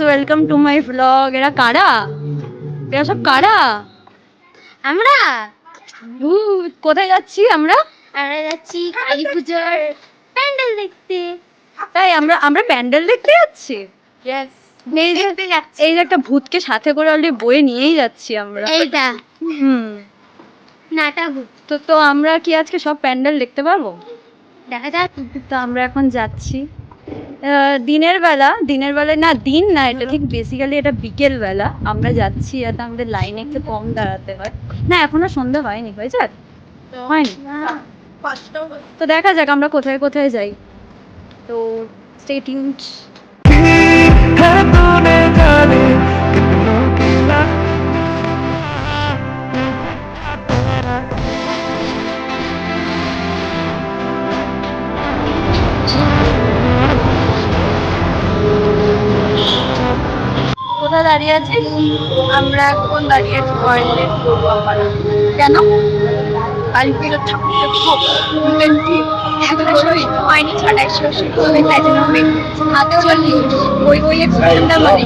Welcome to my blog. এরা কারা? এরা সব কারা? আমরা কোথায় যাচ্ছি আমরা? আমরা যাচ্ছি কালী পুজোর প্যান্ডেল দেখতে। তাই আমরা আমরা প্যান্ডেল দেখতে যাচ্ছি। এই যে দেখতে যাচ্ছি। এই যে একটা ভূতকে সাথে করে অলরেডি বয়ে নিয়েই যাচ্ছি আমরা। এইটা হুম। নাটা ভূত। তো আমরা কি আজকে সব প্যান্ডেল দেখতে পারবো? দেখা যাক। তো আমরা এখন যাচ্ছি দিনের বেলায় না, দিন না, এটা ঠিক বেসিক্যালি এটা বিকেল বেলা আমরা যাচ্ছি যাতে আমাদের লাইনে একটু কম দাঁড়াতে হয়। না, এখনো সন্ধ্যা হয়নি, হয়েছে? হয়নি। তো দেখা যাক আমরা কোথায় কোথায় যাই। তো স্টে টিউনড। কোথায় দাঁড়িয়ে আছি আমরা? এখন দাঁড়িয়ে আছি পয়েন্টের পূর্বপাড়া। কেন? কালকে ঠাকুর এখনো শহীদ হয়নি, ছটায় শহীদ হবে, তাই জন্য আমি হাতে চলি ওই ওই একটা মানে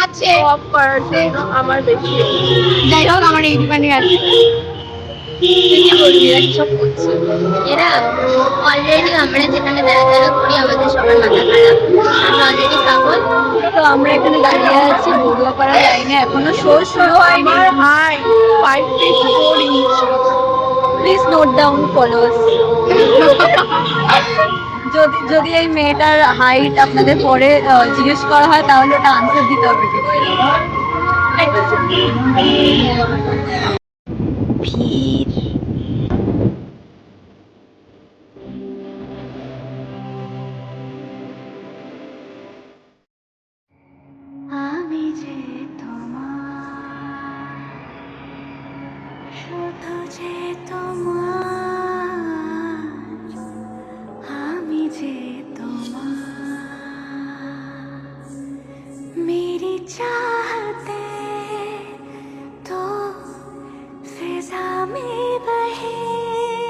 আছে আমার বেশি। যাই হোক, আমার এইটুখানি আছে। এরা অলরেডি আমরা যেখানে দাঁড়া করি আমাদের সবার মাথা খারাপ, আমরা অলরেডি পাগল। তো আমরা এখানে দাঁড়িয়ে আছি বড়ুয়াপাড়া লাইনে, এখনো শো শুরু হয়নি। Height 5 feet 4 inch, please note down follows. যদি যদি এই মেয়েটার হাইট আপনাদের পরে জিজ্ঞেস করা হয় তাহলে ওটা আনসার দিতে হবে। ভিড়। আমি যে তোমার, শুধু যে তোমার, আমি যে তোমার, मेरी चाहते तो फिजा में बहेगी,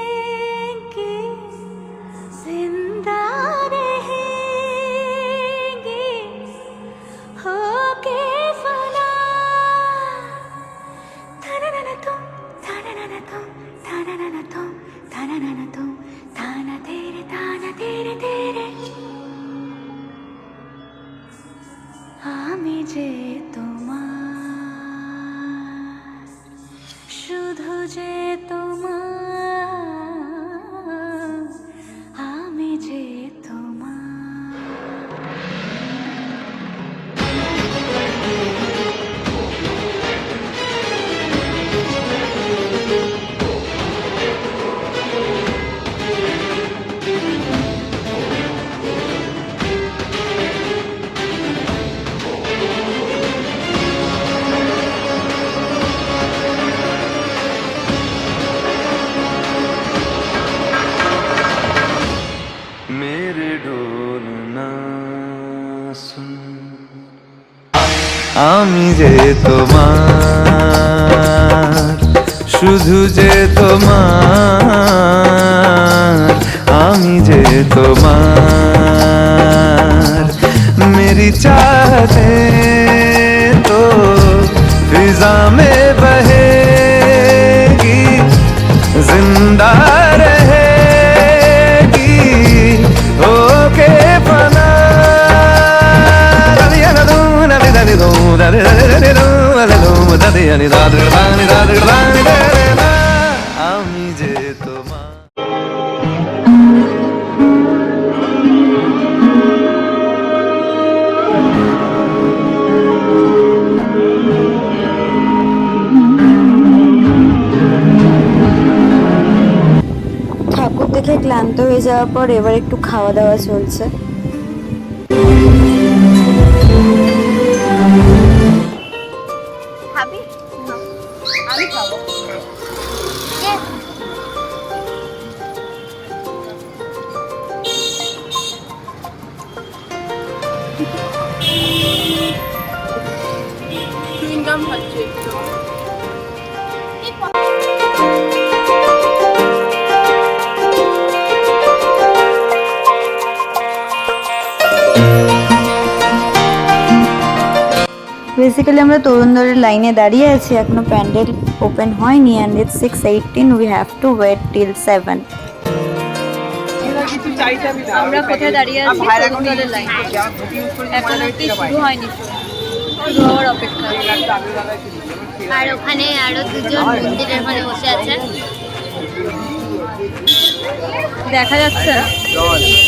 जिंदा रहेगी होके फना। थाना तुम, थाना तुम, थाना तुम, थाना तुम, थाना तेरे तेरे। আমি যে তোমার, শুধু যে তোমার, আমি যে তোমার। मेरे ढोलना सुन, আমি যে তোমার, শুধু যে তোমার, আমি যে তোমার, मेरी चाहते तो फिजा में बहेगी, जिंदा रहेगी होके फना। আমি যে তোমার। ঠাকুর দেখে ক্লান্ত হয়ে যাওয়ার পর এবার একটু খাওয়া দাওয়া চলছে। খাবি? আমি খাবো। চুইংগাম খাচ্ছি একটু। বেসিক্যালি আমরা তরুণদলের লাইনে দাঁড়িয়ে আছি, এখনো প্যান্ডেল ওপেন হয়নি and it's 6:18, we have to wait till 7। আমরা কোথায় দাঁড়িয়ে আছি? তরুণদলের লাইন। এখন অব্দি শুরু হয়নি, শুরু হওয়ার অপেক্ষা। আর ওখানে আরো দুজন মন্দিরের মানে বসে আছেন। দেখা যাচ্ছে না,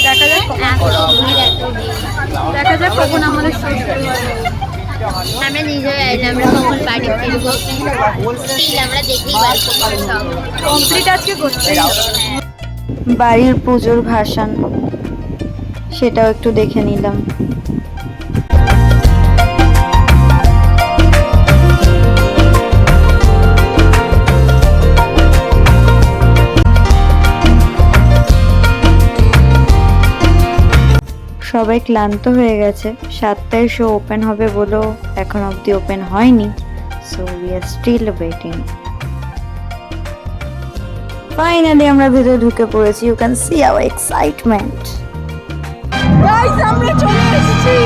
দেখা যাক কখন, এত ভিড়, এত ভিড়। দেখা যাক কখন আমাদের show শুরু হবে। আমরা নিজেও জানি না আমরা কখন বাড়ি ফিরবো। Still আমরা দেখেই পাচ্ছি সব। কমপ্লিট আজকে করছি। বাড়ির পুজোর ভাসান, সেটাও একটু দেখে নিলাম। সবাই ক্লান্ত হয়ে গেছে, 7টায় শো ওপেন হবে বলেও এখন অবধি ওপেন হয়নি, so we are still waiting. Finally আমরা ভেতরে ঢুকে পড়েছি, you can see our excitement. Guys আমরা চলে এসেছি।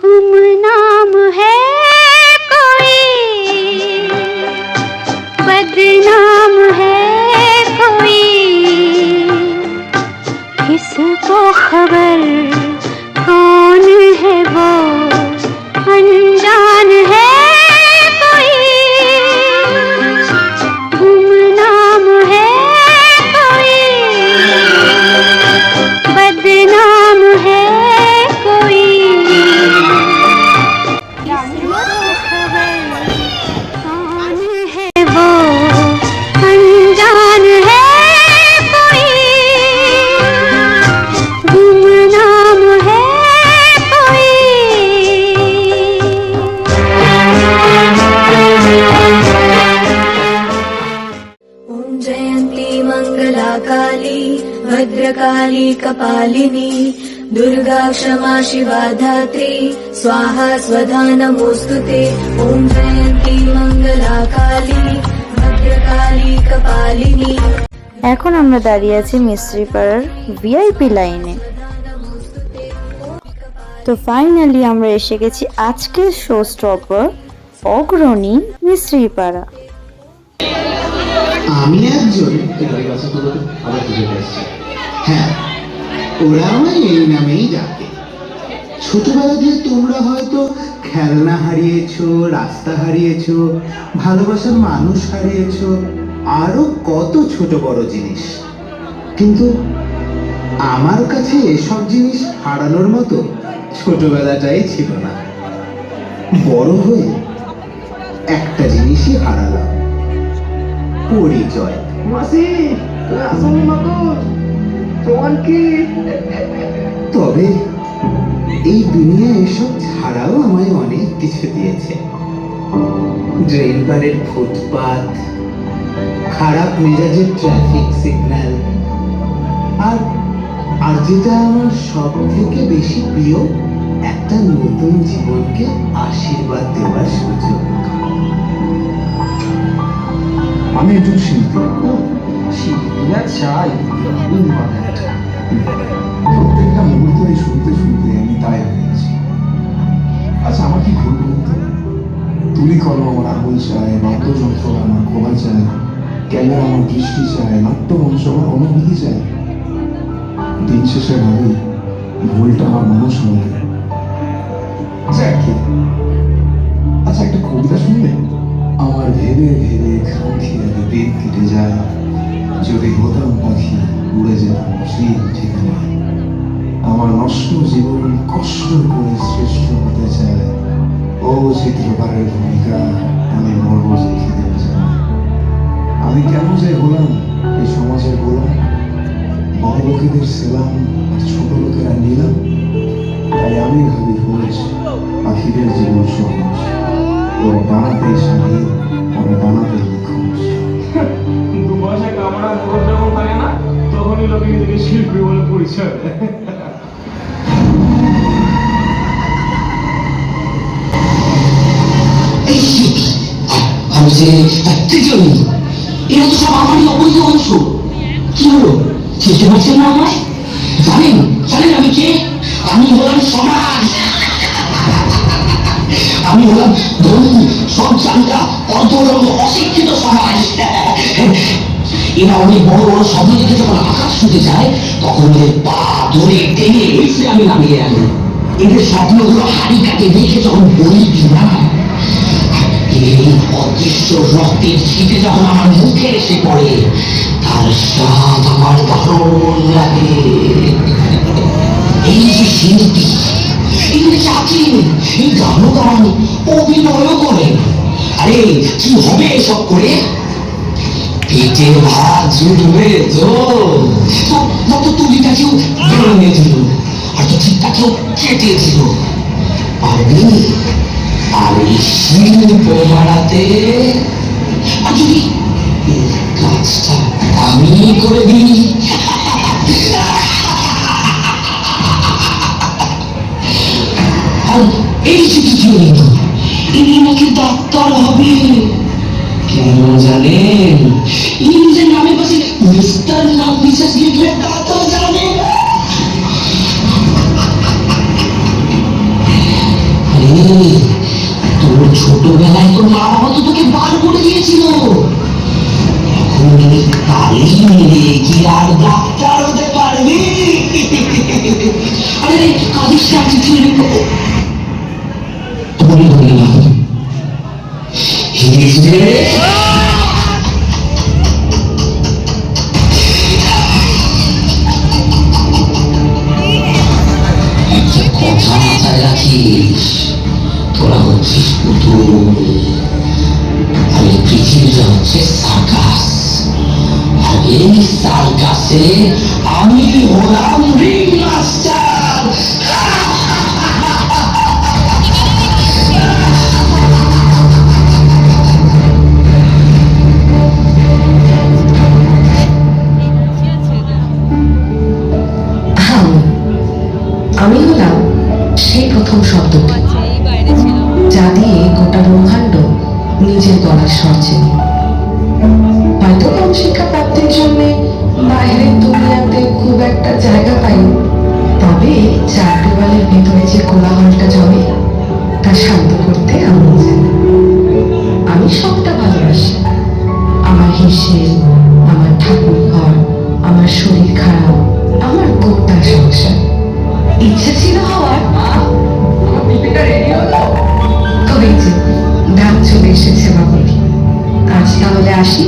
गुमनाम है कोई, बदनाम है कोई, किसको खबर कौन है वो, अनजान है कोई, गुमनाम है कोई, बदनाम है कोई, वो अनजान है कोई, गुमनाम है कोई। ॐ जयन्ती मङ्गला काली भद्रकाली कपालिनी दुर्गा क्षमा शिवा धात्री स्वाहा स्वधा नमोऽस्तुते। ॐ जयन्ती मङ्गला काली भद्रकाली कपालिनी। এখন আমরা দাঁড়িয়ে আছি মিস্ত্রিপাড়ার ভিআইপি লাইনে। তো ফাইনালি আমরা এসে গেছি আজকের শো স্টপার অগ্রণী মিস্ত্রিপাড়া। আমি একজন এবারে কাছে তো আবার খুঁজে পেয়েছি। হ্যাঁ, ওরা আমায় এই নামেই ডাকে। ছোটবেলা দিয়ে তোমরা হয়তো খেলনা হারিয়েছো, রাস্তা হারিয়েছো, ভালোবাসার মানুষ হারিয়েছো, আরো কত ছোট বড় জিনিস। কিন্তু আমার কাছে এসব জিনিস হারানোর মতো ছোটবেলাটাই ছিল না। বড় হয়ে একটা জিনিসই হারালাম, পরিচয়। তবে এই দুনিয়া এসব ছাড়াও আমায় অনেক কিছু দিয়েছে। ড্রেন পারের ফুটপাত, খারাপ মেজাজের ট্রাফিক সিগন্যাল, আর যেটা আমার সব থেকে বেশি প্রিয়, একটা নতুন জীবনকে আশীর্বাদ দেওয়ার সুযোগ। আমি একজন শিল্পী, শিল্পীরা চাই প্রত্যেকটা মুহূর্তে শুনতে শুনতে আমি তাই হয়েছি। আচ্ছা, আমার কি ঘুরবো? তুলি কলম আমার আঙুল চায়, বাদ্যযন্ত্র আমার খোলা চায়, ক্যামেরা আমার দৃষ্টি চায়, নাট্যমঞ্চ আমার অনুভূতি চায়। দিন শেষে ভাবি ভুলটা আমার মানুষ হয়ে। আচ্ছা, একটা কবিতা শুনবে? আমার ভেবে ভেবে খামখেয়ালি দিন কেটে যায়, যদি হতাম পাখি উড়ে যেতাম সেই ঠিকানায়। আমার নষ্ট জীবন কষ্ট করে শ্রেষ্ঠ হতে চায়, ও চিত্রকারের ভূমিকা আমি মরব যে খিদে চাই। আমি কেন যে হলাম এই সমাজের গোলাম, বড় লোকেদের সেলাম আর ছোট লোকেরা নিলাম। তাই আমি ভাবি রোজ পাখিদের জীবন সহজ, ওরা বানাতেই স্বাধীন, ওরা বানাতেই নিখোঁজ। দুপাশে কামড়া মুখ যখন থাকে না, তখনই লোকে নিজেকে শিল্পী বলে পরিচয় দেয়। এই shit! আমি যে তৃতীয় লিঙ্গ, এরা তো সব আমারই অবৈধ অংশ। কি হলো, চিনতে পারছেন না আমায়? জানেন জানেন আমি কে? আমি হলাম সমাজ, আমি হলাম ধনী সঞ্চালকা অধরম অশিক্ষিত সমাজ। এরা অনেক বড় বড় স্বপ্ন দেখে যখন আকাশ ছুটে যায়, তখন এদের পা ধরে টেনে এসে আমি নামিয়ে আনি। এদের স্বপ্নগুলো হাড়ি কাটে দেখে যখন বলি কিনা, এই অদৃশ্য রক্তের ছিটে যখন আমার মুখে এসে পড়ে, তার স্বাদ আমার দারুণ লাগে। এই যে শিল্পী, এগুলো চাকরি, এই গানও গান, অভিনয়ও করেন। আরে কি হবে এসব করে? পেটে ভাত জুটবে তো? তো তুলিটাকেও ভেঙে দিল, আর তো ঠিকটাকেও কেটে দিল। পারবি? আর এই শিল্প বাড়াতে, আর যদি এই কাজটা আমি করে দিই, আর এই যে তৃতীয় লিঙ্গ, ইনি নাকি ডাক্তার হবে। কেন জানেন? ইনি নিজের নামের পাশে মিস্টার নাম মিসেস লিখলে তা তো জানে না। আরে তোর ছোটবেলায় তোর মা বাবা তো তোকে বার করে দিয়েছিল, এখন এই কালি মেরে কি আর ডাক্তার হতে পারবি? আরে কাঁদিস না, তৃতীয় লিঙ্গ বলে না। কথা মাথায় রাখিস, তোরা হচ্ছিস পুতুল, আর এই পৃথিবীটা হচ্ছে সার্কাস, আর এই সার্কাসে আমি হলাম রিং মাস্টার। আমি হলাম সেই প্রথম শব্দটি, যা দিয়ে গোটা ব্রহ্মাণ্ড নিজের গলার স্বর চেনে। হয়তো কম শিক্ষা প্রাপ্তির জন্য বাইরের দুনিয়াতে খুব একটা জায়গা পাইনি, তবে চার দেওয়ালের ভেতরে যে কোলাহলটা জমে তা শান্ত করতে আমি জানি। আমি সবটা ভালোবাসি, আমার হিসেব, আমার ঠাকুর ঘর, আমার শরীর খারাপ, আমার গোটা সংসার। ইচ্ছে ছিল হওয়ার, তো এই যে ডাক চলে এসেছে বাবুর। আজ তাহলে আসি।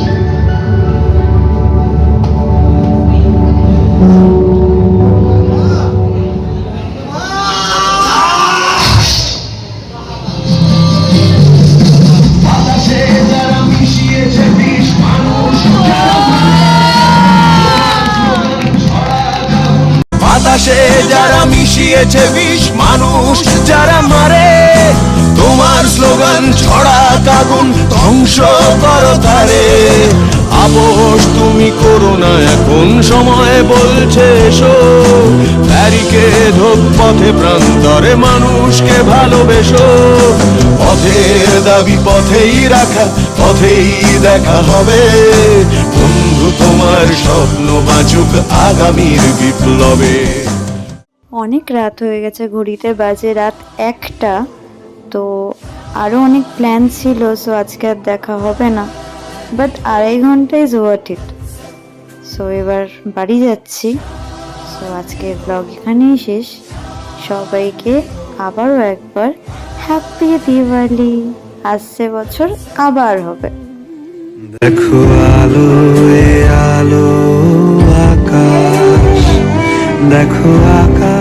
বাতাসে যারা মিশিয়েছে বিষ, মানুষ যারা মারে, তোমার স্লোগান ছড়া আগুন ধ্বংস করো তারে। আপোষ তুমি করো না, এখন সময় বলছে এসো, ব্যারিকেড হোক পথে প্রান্তরে মানুষকে ভালোবেসো। পথের দাবি পথেই রাখা, পথেই দেখা হবে। বন্ধু তোমার স্বপ্ন বাঁচুক আগামীর বিপ্লবে। অনেক রাত হয়ে গেছে, ঘড়িতে বাজে রাত 1টা। তো আরও অনেক প্ল্যান ছিল, সো আজকে আর দেখা হবে না, বাট 2.5 ঘন্টা ইজ ওয়ার্থ ইট। সো এবার বাড়ি যাচ্ছি। সো আজকের ব্লগ এখানেই শেষ। সবাইকে আবারও একবার হ্যাপি দিওয়ালি। আসছে বছর আবার হবে। দেখো আলো এ আলো আকাশ, দেখো আকাশ।